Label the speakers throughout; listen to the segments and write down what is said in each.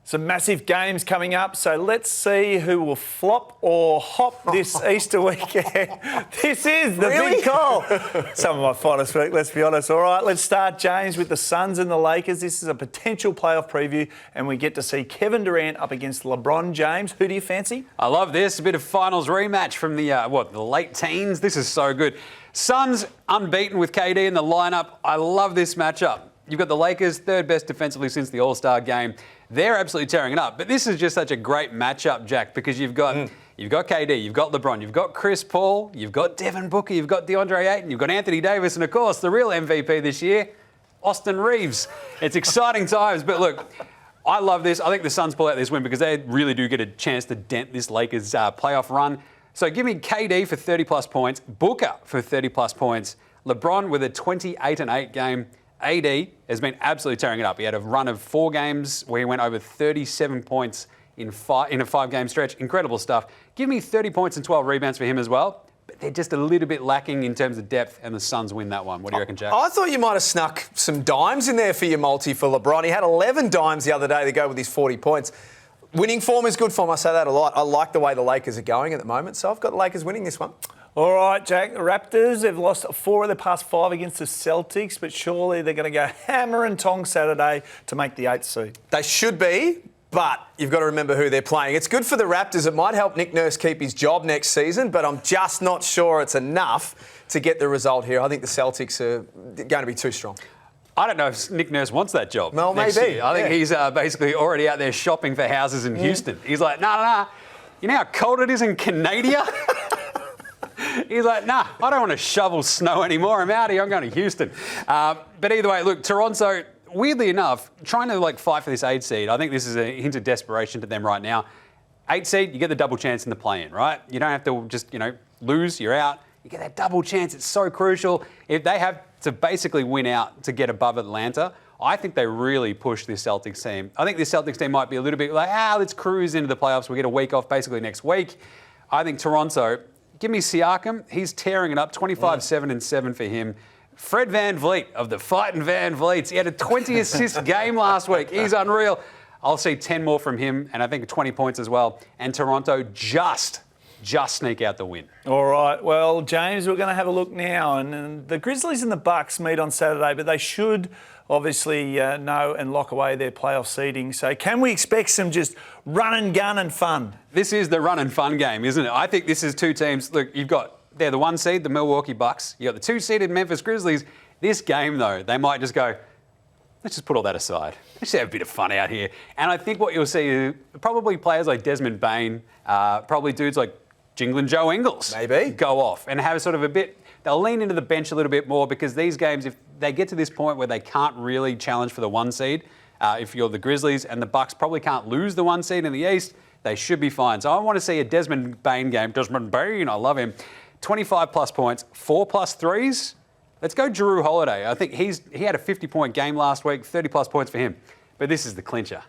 Speaker 1: Some massive games coming up, so let's see who will flop or hop this Easter weekend. This is the big call. Some of my finest week, let's be honest. All right, let's start, James, with the Suns and the Lakers. This is a potential playoff preview, and we get to see Kevin Durant up against LeBron James. Who do you fancy?
Speaker 2: I love this. A bit of finals rematch from the late teens. This is so good. Suns unbeaten with KD in the lineup. I love this matchup. You've got the Lakers, third best defensively since the All-Star game. They're absolutely tearing it up. But this is just such a great matchup, Jack, because you've got KD, you've got LeBron, you've got Chris Paul, you've got Devin Booker, you've got DeAndre Ayton, you've got Anthony Davis, and of course, the real MVP this year, Austin Reeves. It's exciting times, but look, I love this. I think the Suns pull out this win because they really do get a chance to dent this Lakers playoff run. So give me KD for 30-plus points, Booker for 30-plus points, LeBron with a 28-8 game. AD has been absolutely tearing it up. He had a run of 4 games where he went over 37 points in a 5-game stretch. Incredible stuff. Give me 30 points and 12 rebounds for him as well. But they're just a little bit lacking in terms of depth, and the Suns win that one. What do you reckon, Jack?
Speaker 3: I thought you might have snuck some dimes in there for your multi for LeBron. He had 11 dimes the other day to go with his 40 points. Winning form is good form. I say that a lot. I like the way the Lakers are going at the moment, so I've got the Lakers winning this one.
Speaker 1: All right, Jack. The Raptors have lost 4 of the past 5 against the Celtics, but surely they're going to go hammer and tong Saturday to make the 8th seed.
Speaker 3: They should be, but you've got to remember who they're playing. It's good for the Raptors. It might help Nick Nurse keep his job next season, but I'm just not sure it's enough to get the result here. I think the Celtics are going to be too strong.
Speaker 2: I don't know if Nick Nurse wants that job.
Speaker 3: Well,
Speaker 2: next
Speaker 3: maybe.
Speaker 2: Year. I think he's basically already out there shopping for houses in Houston. He's like, nah. You know how cold it is in Canada? He's like, nah, I don't want to shovel snow anymore. I'm out here. I'm going to Houston. But either way, look, Toronto, weirdly enough, trying to fight for this 8 seed. I think this is a hint of desperation to them right now. 8 seed, you get the double chance in the play-in, right? You don't have to just, lose, you're out. You get that double chance. It's so crucial. If they have to basically win out to get above Atlanta, I think they really push this Celtics team. I think this Celtics team might be a little bit like, let's cruise into the playoffs. We get a week off basically next week. I think Toronto, give me Siakam. He's tearing it up. 25-7-7 for him. Fred VanVleet of the Fighting Van Vliets. He had a 20-assist game last week. He's unreal. I'll see 10 more from him, and I think 20 points as well. And Toronto just sneak out the win.
Speaker 1: All right. Well, James, we're going to have a look now. And the Grizzlies and the Bucks meet on Saturday, but they should obviously know and lock away their playoff seeding. So can we expect some just run and gun and fun?
Speaker 2: This is the run and fun game, isn't it? I think this is 2 teams. Look, they're the 1 seed, the Milwaukee Bucks. You got the 2-seeded Memphis Grizzlies. This game, though, they might just go, let's just put all that aside. Let's just have a bit of fun out here. And I think what you'll see is probably players like Desmond Bane, probably dudes like Jingling Joe Ingles
Speaker 3: maybe
Speaker 2: go off and have sort of a bit. They'll lean into the bench a little bit more because these games, if they get to this point where they can't really challenge for the 1 seed, if you're the Grizzlies, and the Bucks probably can't lose the 1 seed in the East, they should be fine. So I want to see a Desmond Bane game. Desmond Bane, I love him. 25-plus points, 4+ threes. Let's go Jrue Holiday. I think he had a 50-point game last week, 30-plus points for him. But this is the clincher.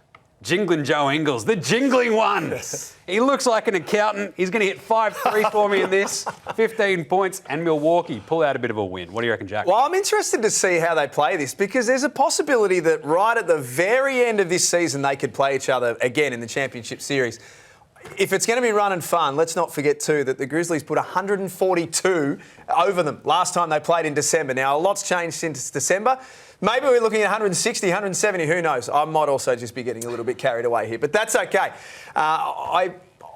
Speaker 2: Jingling Joe Ingles, the jingling one. He looks like an accountant. He's going to hit 5-3 for me in this. 15 points, and Milwaukee pull out a bit of a win. What do you reckon, Jack?
Speaker 3: Well, I'm interested to see how they play this because there's a possibility that right at the very end of this season they could play each other again in the championship series. If it's going to be run and fun, let's not forget too that the Grizzlies put 142 over them last time they played in December. Now, a lot's changed since December. Maybe we're looking at 160, 170, who knows? I might also just be getting a little bit carried away here, but that's okay. I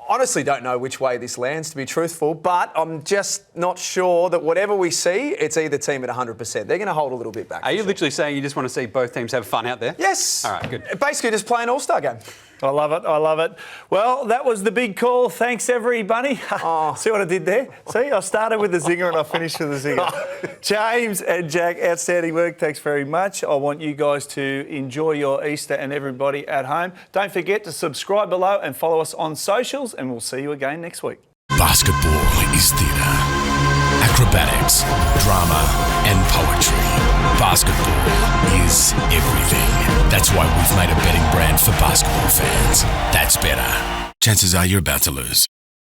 Speaker 3: honestly don't know which way this lands, to be truthful, but I'm just not sure that whatever we see, it's either team at 100%. They're going to hold a little bit back.
Speaker 2: Are you literally saying you just want to see both teams have fun out there?
Speaker 3: Yes.
Speaker 2: All right, good.
Speaker 3: Basically just play an all-star game.
Speaker 1: I love it. Well, that was the big call. Thanks, everybody. See what I did there? See, I started with the zinger and I finished with the zinger. James and Jack, outstanding work. Thanks very much. I want you guys to enjoy your Easter and everybody at home. Don't forget to subscribe below and follow us on socials, and we'll see you again next week.
Speaker 4: Basketball is theatre, acrobatics, drama and poetry. Basketball is everything. That's why we've made a betting brand for basketball fans. That's better. Chances are you're about to lose.